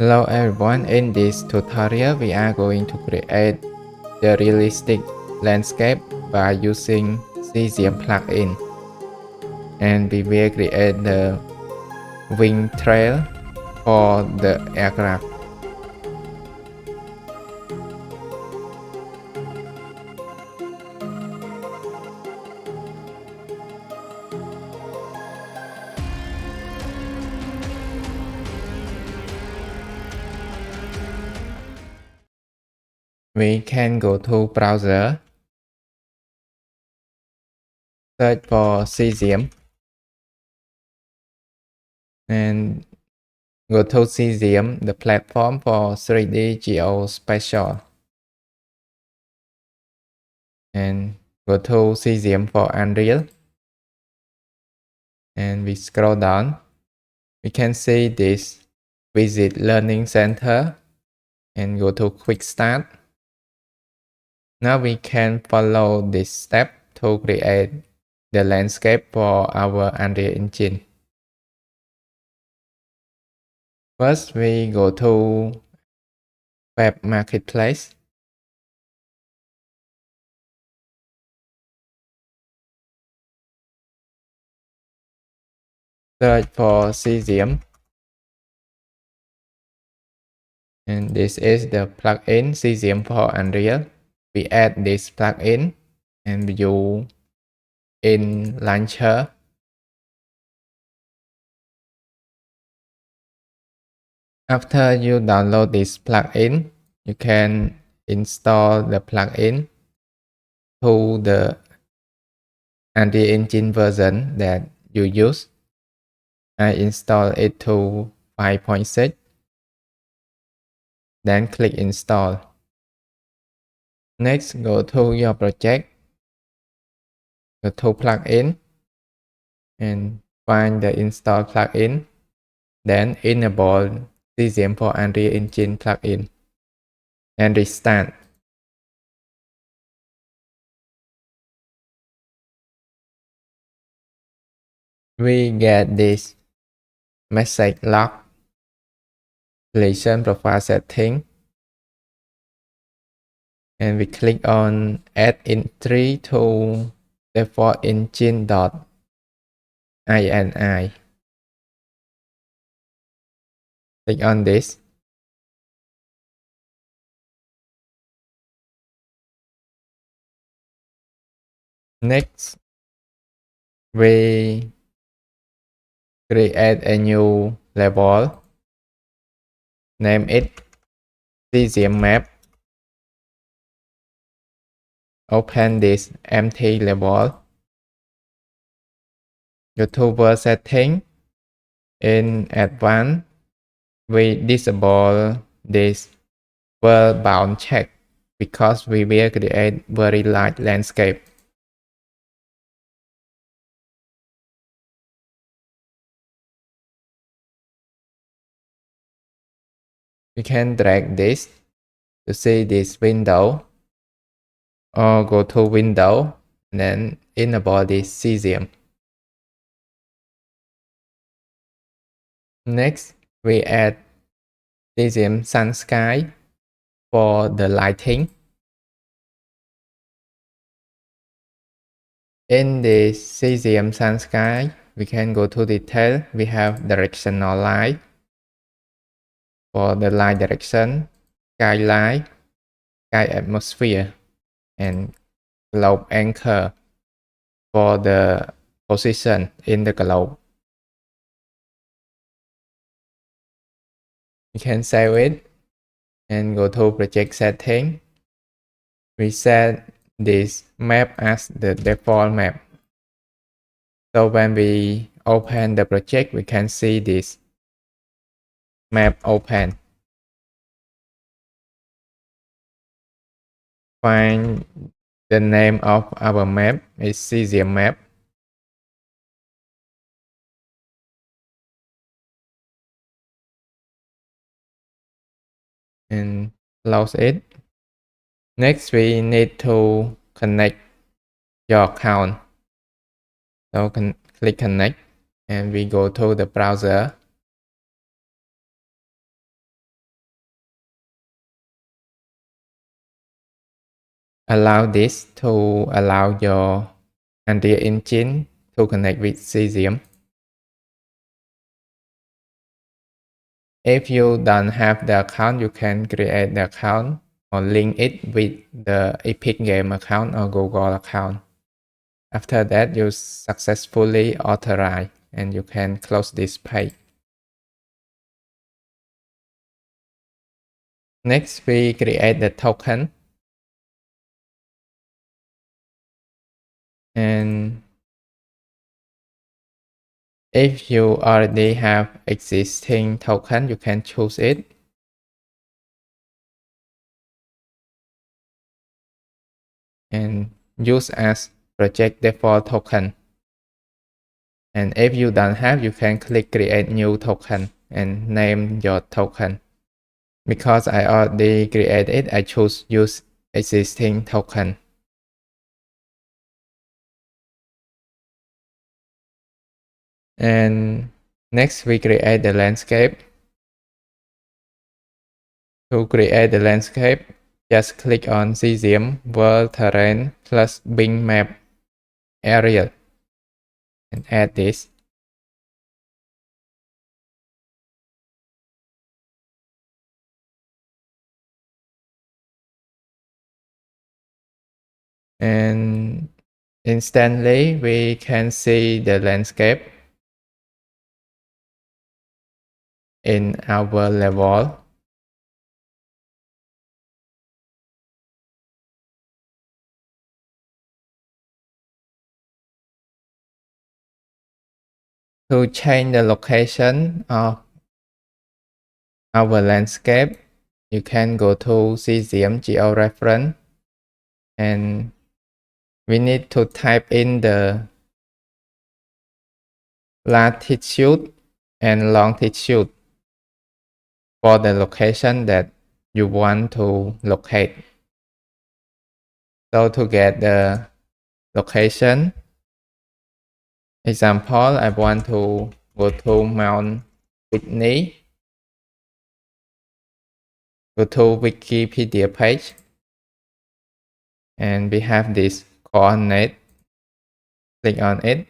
Hello everyone, in this tutorial we are going to create the realistic landscape by using Cesium plugin, and we will create the wing trail for the aircraft. We can go to browser, search for Cesium, and go to Cesium, the platform for 3D geospatial, and go to Cesium for Unreal, and we scroll down. We can see this visit learning center and go to quick start. Now we can follow this step to create the landscape for our Unreal Engine. First, we go to Web Marketplace. Search for Cesium. And this is the plugin Cesium for Unreal. We add this plugin and view in Launcher. After you download this plugin, you can install the plugin to the Unreal Engine version that you use. I install it to 5.6. Then click install. Next, go to your project, go to plugin, and find the install plugin. Then enable Cesium for Unreal Engine plugin and restart. We get this message log, collision profile setting, and we click on add entry to default engine.ini. Click on this. Next, we create a new level. Name it Cesium map. Open this empty level. Go to world setting. In advanced, we disable this world bound check because we will create very large landscape. We can drag this to see this window, or go to window and then enable this Cesium. Next, we add Cesium sun sky for the lighting. In the Cesium sun sky, we can go to detail. We have directional light for the light direction, sky light, sky atmosphere, and globe anchor for the position in the globe. We can save it and go to project setting. We set this map as the default map. So when we open the project, we can see this map open. Find the name of our map is Cesium map. And close it. Next, we need to connect your account. So click connect and we go to the browser. allow this to allow your Unreal Engine to connect with Cesium. If you don't have the account, you can create the account or link it with the Epic Game account or Google account. After that, you successfully authorize and you can close this page. Next, we create the token. And if you already have existing token, you can choose it. And use as project default token. And if you don't have, you can click create new token and name your token. Because I already created it, I choose use existing token. And next we create the landscape. To create the landscape, just click on Cesium World Terrain plus Bing Map Area and add this. And instantly we can see the landscape in our level. To change the location of our landscape, you can go to Cesium GeoReference and we need to type in the latitude and longitude for the location that you want to locate. So to get the location, example, I want to go to Mount Whitney. Go to Wikipedia page and we have this coordinate. Click on it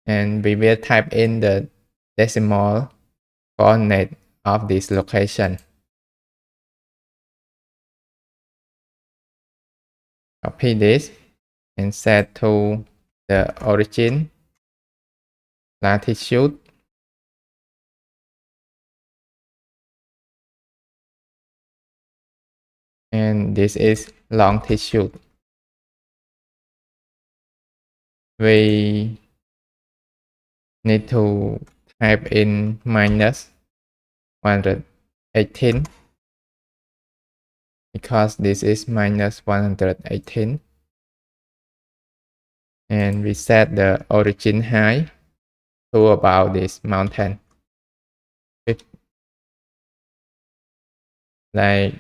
and we will type in the decimal coordinate of this location. Copy this and set to the origin, latitude, and this is longitude. We need to type in minus 118 because this is minus 118. And we set the origin height to about this mountain. Like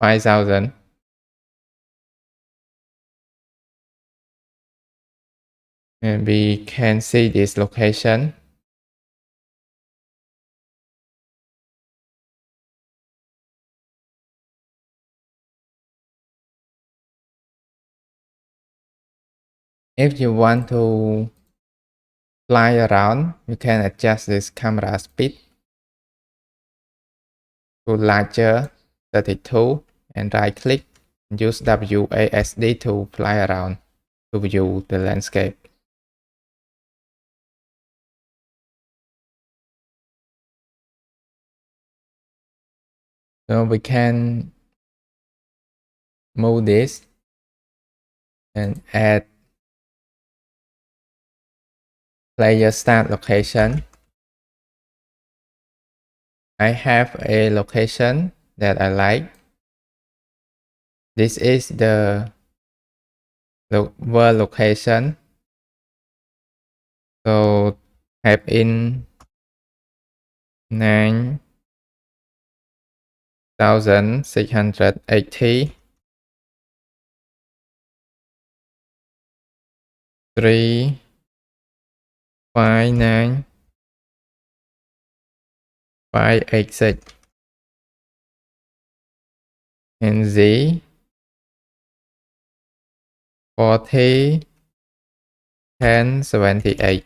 5,000. And we can see this location. If you want to fly around, you can adjust this camera speed to larger 32 and right click and use WASD to fly around to view the landscape. So we can move this and add player start location. I have a location that I like. This is the world location. So type in 9,680 3 5, 9, 5, 8, 6, and Z 40, 10, 78.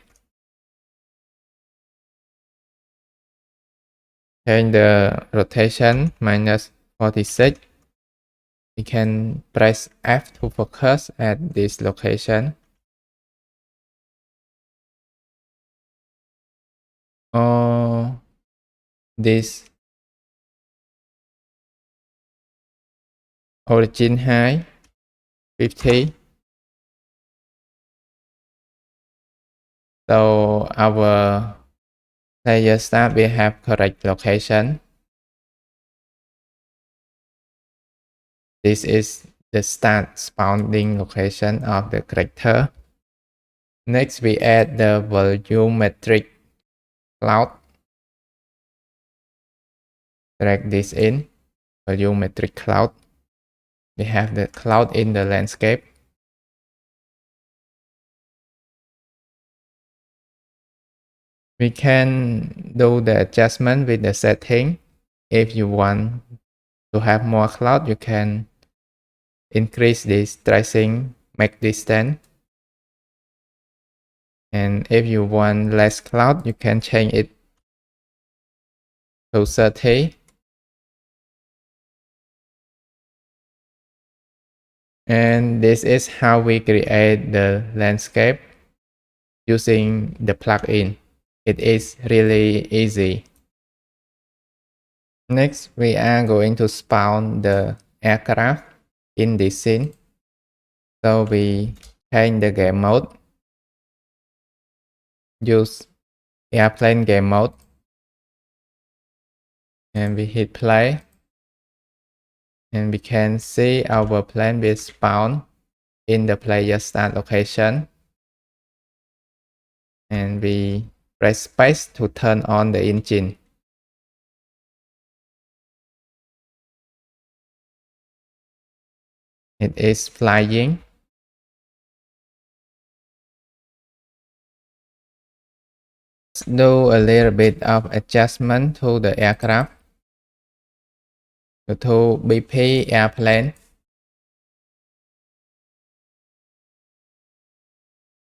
Change the rotation -46. We can press F to focus at this location. Or this origin high 50. So our player start will have correct location. This is the start spawning location of the character. Next, we add the volumetric cloud. Drag this in, volumetric cloud. We have the cloud in the landscape. We can do the adjustment with the setting. If you want to have more cloud, you can increase this tracing max distance. And if you want less cloud, you can change it to 30. And this is how we create the landscape using the plugin. It is really easy. Next, we are going to spawn the aircraft in this scene. So we change the game mode. Use airplane game mode. And we hit play. And we can see our plane will spawn in the player start location. And we press space to turn on the engine. It is flying. Let's do a little bit of adjustment to the aircraft. Go to BP airplane.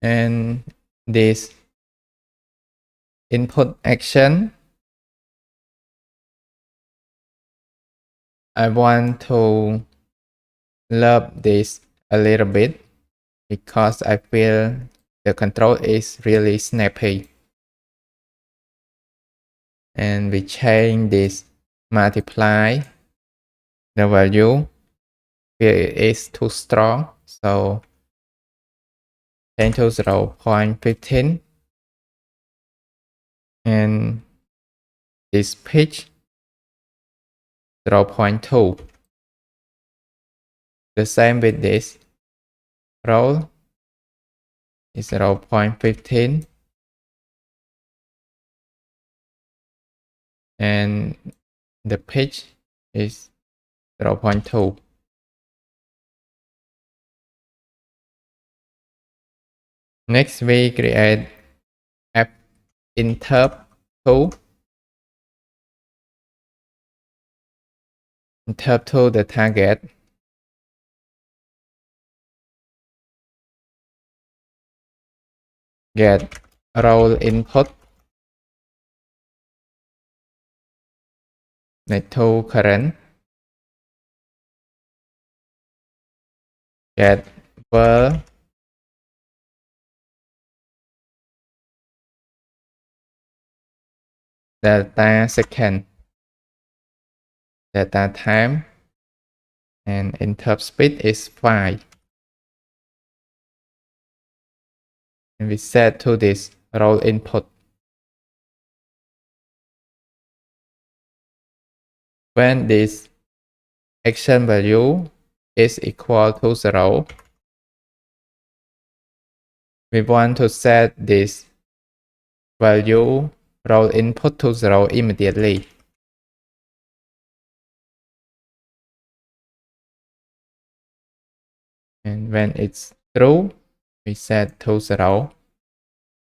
And this input action, I want to love this a little bit because I feel the control is really snappy. And we change this multiply the value. Here it is too strong, so change to 0.15. And this pitch 0.2. The same with this roll is 0.15. And the pitch is 0.2. Next, we create app interp tool. Interp to the target. Get roll input. Net to current. Get var delta second, data time, and interp speed is 5. And we set to this roll input. When this action value is equal to 0, we want to set this value roll input to 0 immediately. And when it's true, we set to 0.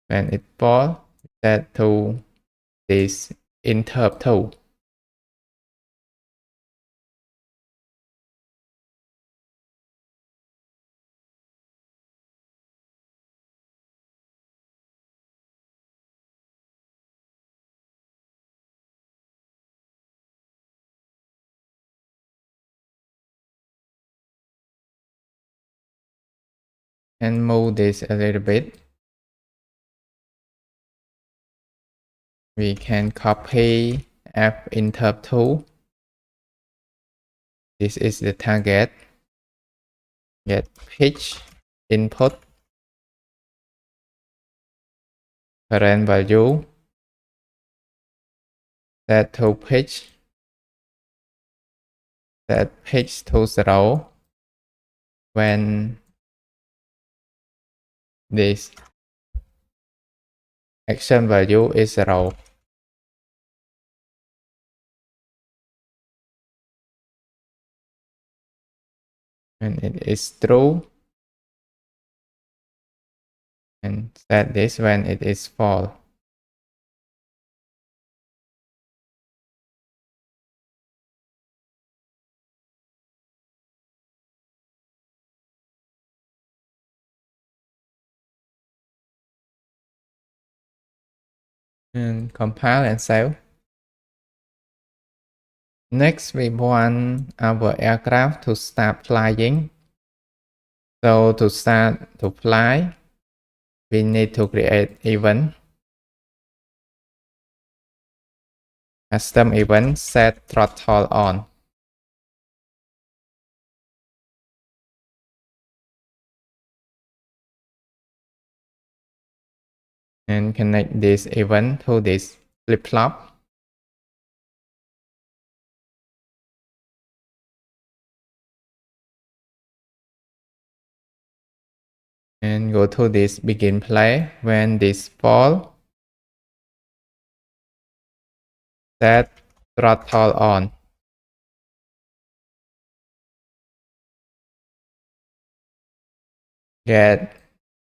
When it falls, set to this interrupt tool. And move this a little bit. We can copy app interrupt tool. This is the target. Get pitch input, current value, set to pitch, set pitch to 0 when this action value is 0. When it is true, and set this when it is false. And compile and save. Next, we want our aircraft to start flying. So to start to fly, we need to create event. Custom event, set throttle on. And connect this event to this flip-flop. And go to this begin play. When this fall, set throttle on. Get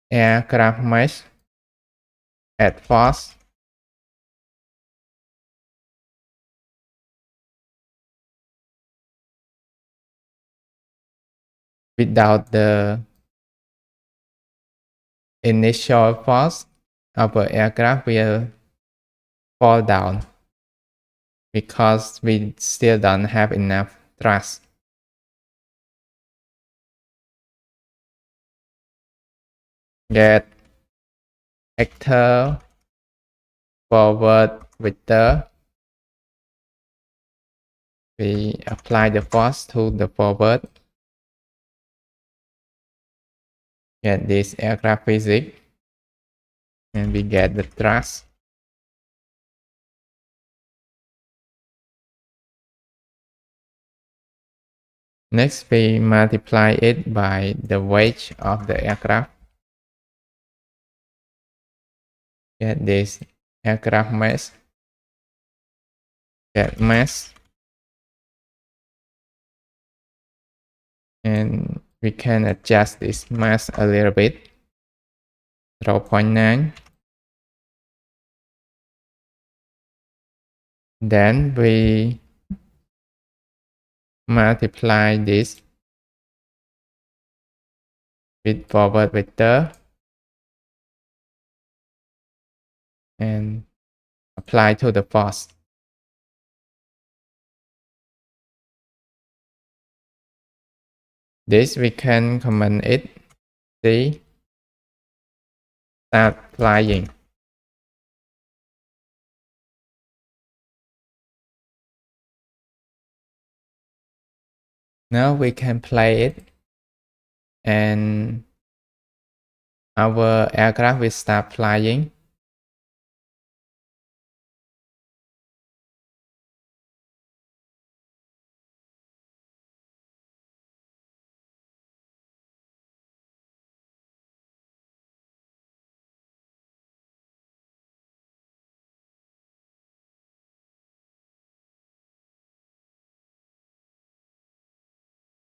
aircraft mesh at force. Without the initial force, our aircraft will fall down because we still don't have enough thrust. Get actor forward vector. We apply the force to the forward. Get this aircraft physics. And we get the thrust. Next, we multiply it by the weight of the aircraft. Get this aircraft mass. Get mass. And we can adjust this mass a little bit. 0.9. Then we multiply this with forward vector and apply to the force. This we can comment it. See, start flying. Now we can play it and our aircraft will start flying.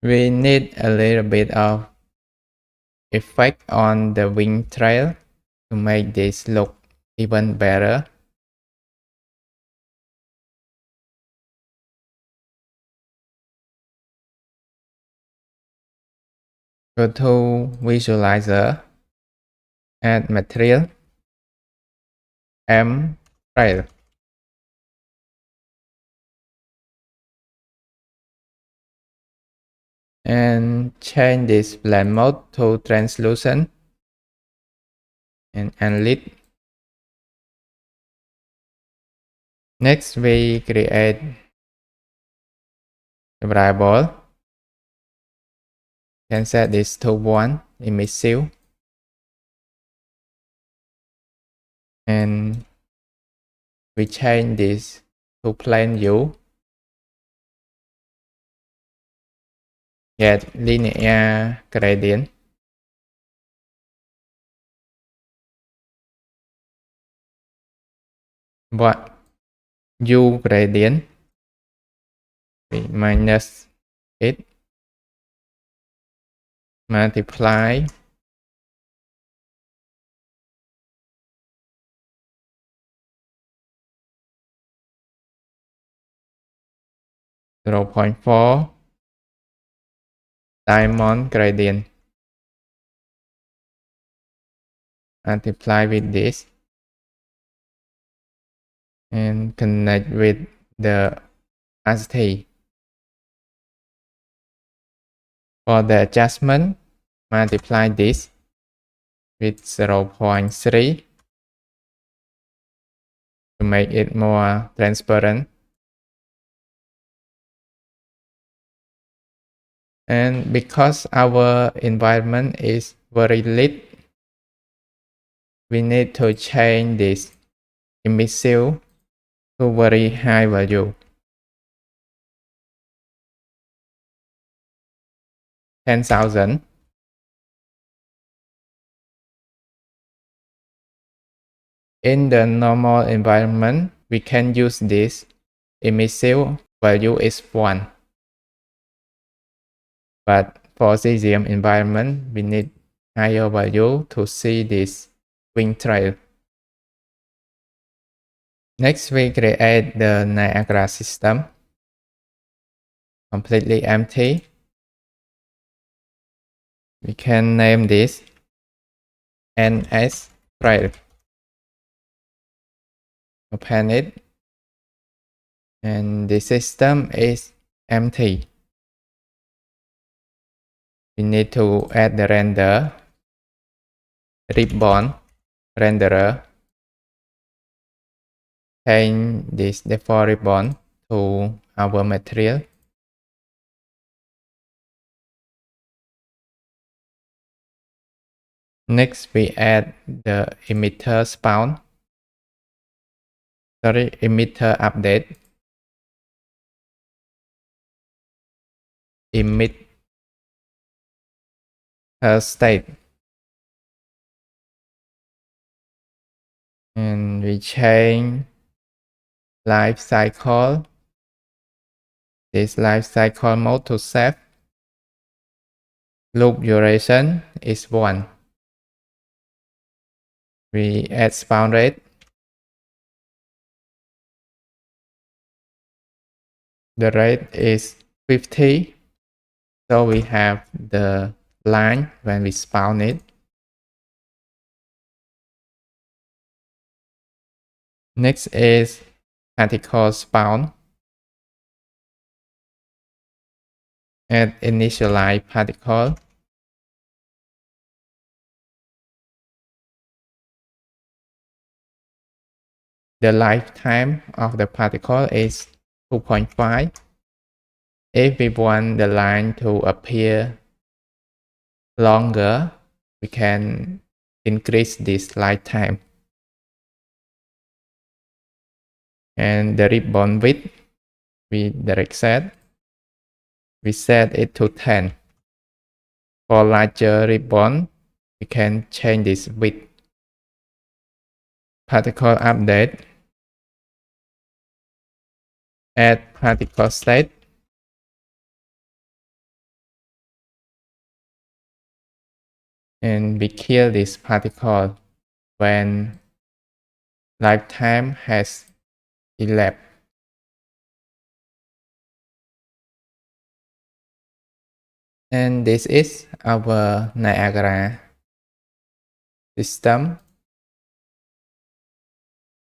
We need a little bit of effect on the wing trail. To make this look even better, go to Visualizer, add Material, Trail, and change this blend mode to translucent and unlit. Next, we create a variable. Can set this to 1 emissive, and we change this to plane view. Get linear gradient. What U gradient we minus it, multiply (0.4) diamond gradient, multiply with this and connect with the RT. For the adjustment, multiply this with 0.3 to make it more transparent. And because our environment is very lit, we need to change this emissive to very high value, 10,000. In the normal environment, we can use this emissive value is 1. But for cesium environment, we need higher value to see this wing trail. Next, we create the Niagara system, completely empty. We can name this NS trail. Open it, and the system is empty. We need to add the render ribbon renderer. Change this default ribbon to our material. Next, we add the emitter emitter update. Emitter state. And we change life cycle, this life cycle mode to safe. Loop duration is 1. We add spawn rate. The rate is 50. So we have the line when we spawn it. Next is particle spawn. Add initialize particle. The lifetime of the particle is 2.5. If we want the line to appear longer, we can increase this lifetime. And the ribbon width, we direct set. We set it to 10. For larger ribbon, we can change this width. Particle update. Add particle state. And we kill this particle. when lifetime has elapsed. And this is our Niagara system.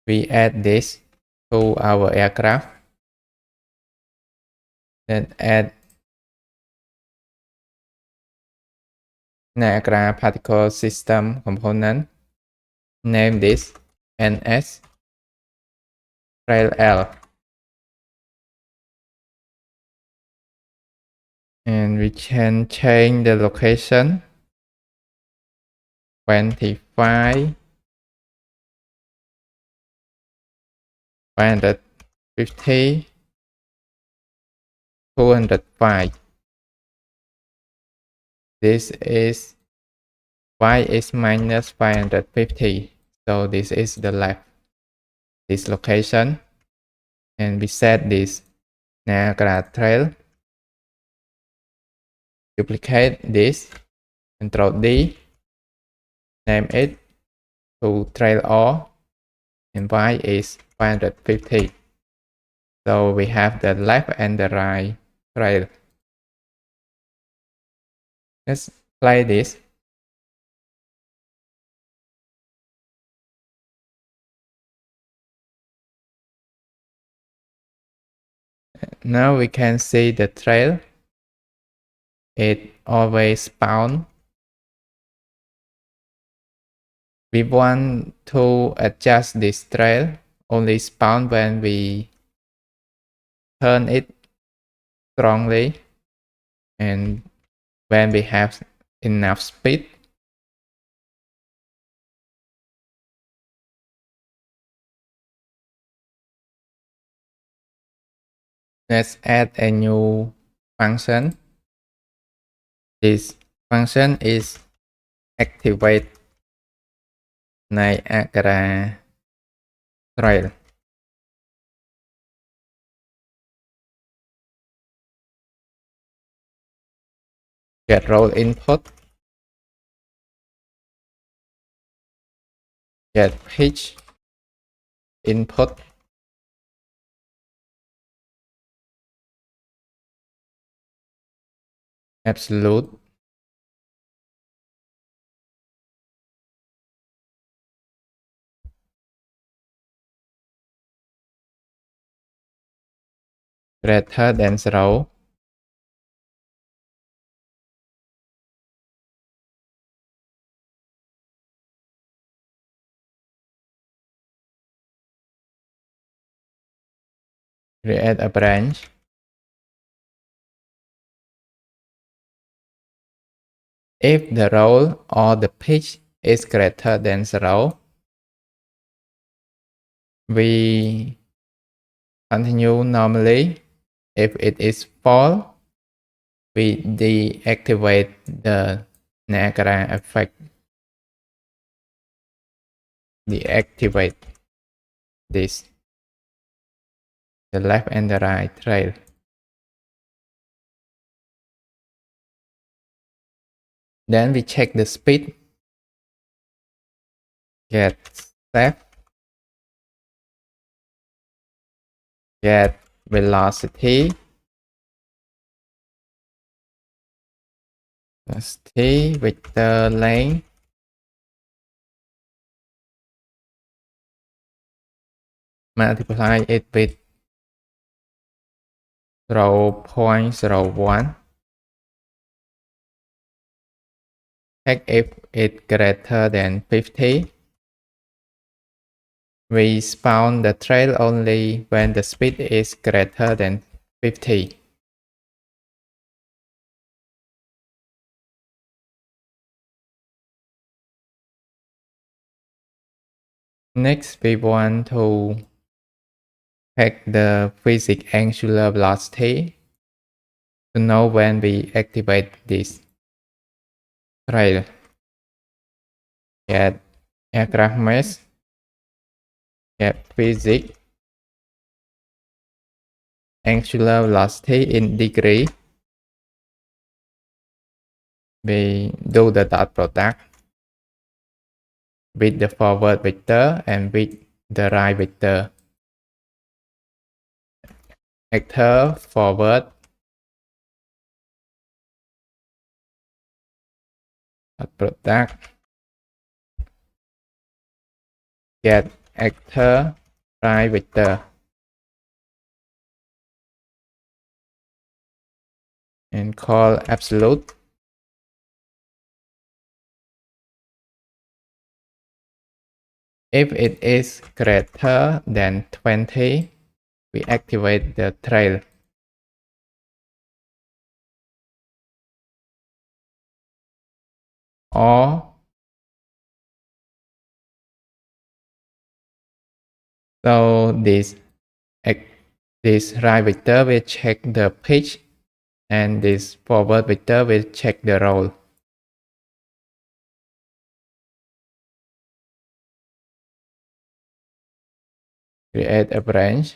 We add this to our aircraft. Then add Niagara particle system component. Name this NS Trail L. And we can change the location 25, 550, 205. This is y is minus 550. So this is the left, this location. And we set this Niagara Trail. Duplicate this, Control D, name it to Trail R, and y is 550. So we have the left and the right trail. Let's play this. Now we can see the trail. It always spawn. We want to adjust this trail only spawn when we turn it strongly and when we have enough speed. Let's add a new function. This function is activate Niagara Trail. Get roll input. Get pitch input. Absolute. Greater than 0. Create a branch. If the roll or the pitch is greater than 0, we continue normally. If it is false, we deactivate the Niagara effect. Deactivate this, the left and the right trail. Then we check the speed. Get step. Get velocity. Velocity, vector length. Multiply it with 0.01. Check if it's greater than 50. We spawn the trail only when the speed is greater than 50. Next, we want to check the physics angular velocity to know when we activate this trail. Get aircraft mesh. Get physics angular velocity in degree. We do the dot product. with the forward vector and with the right vector. Actor forward product get actor right vector and call absolute. If it is greater than 20, we activate the trail. Or so this right vector will check the pitch and this forward vector will check the roll. Create a branch.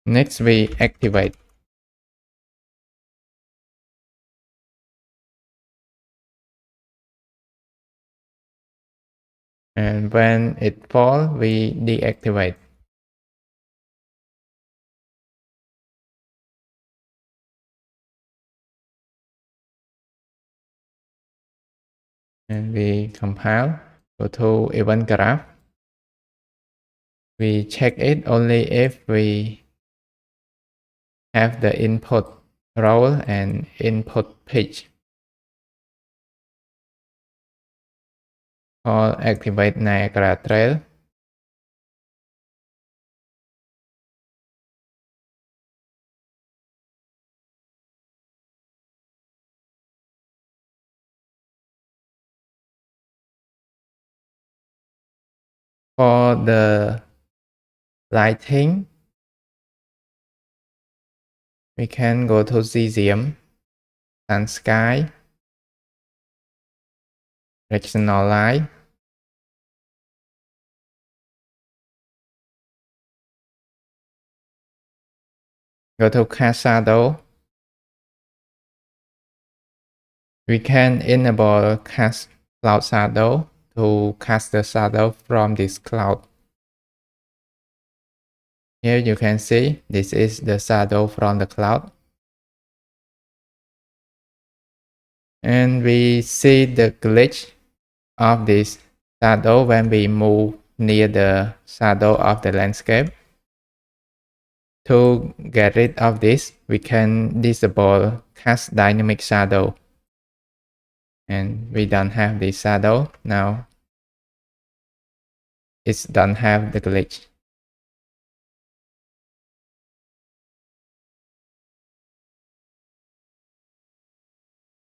Next, we activate. And when it falls, we deactivate. And we compile, go to event graph. We check it only if we have the input roll and input pitch. Or activate Niagara Trail. For the lighting, we can go to Cesium, Sun Sky, Directional Light. Go to Cast Shadow. We can enable Cast Cloud Shadow to cast the shadow from this cloud. Here you can see this is the shadow from the cloud. And we see the glitch of this shadow when we move near the shadow of the landscape. To get rid of this, we can disable Cast Dynamic Shadow. And we don't have this shadow now. It don't have the glitch.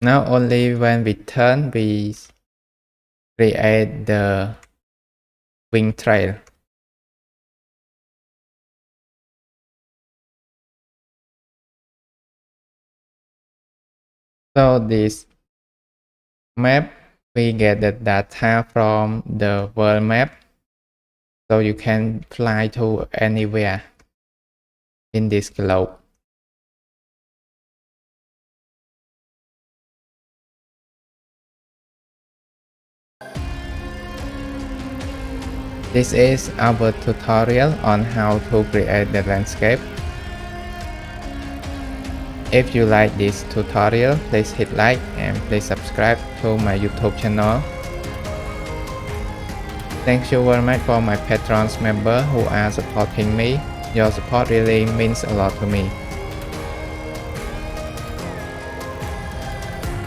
Now only when we turn, we create the wing trail. So this map, we get the data from the world map. So you can fly to anywhere in this globe. This is our tutorial on how to create the landscape. If you like this tutorial, please hit like and please subscribe to my YouTube channel. Thank you very much for my patrons member who are supporting me. Your support really means a lot to me.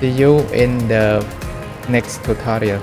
See you in the next tutorial.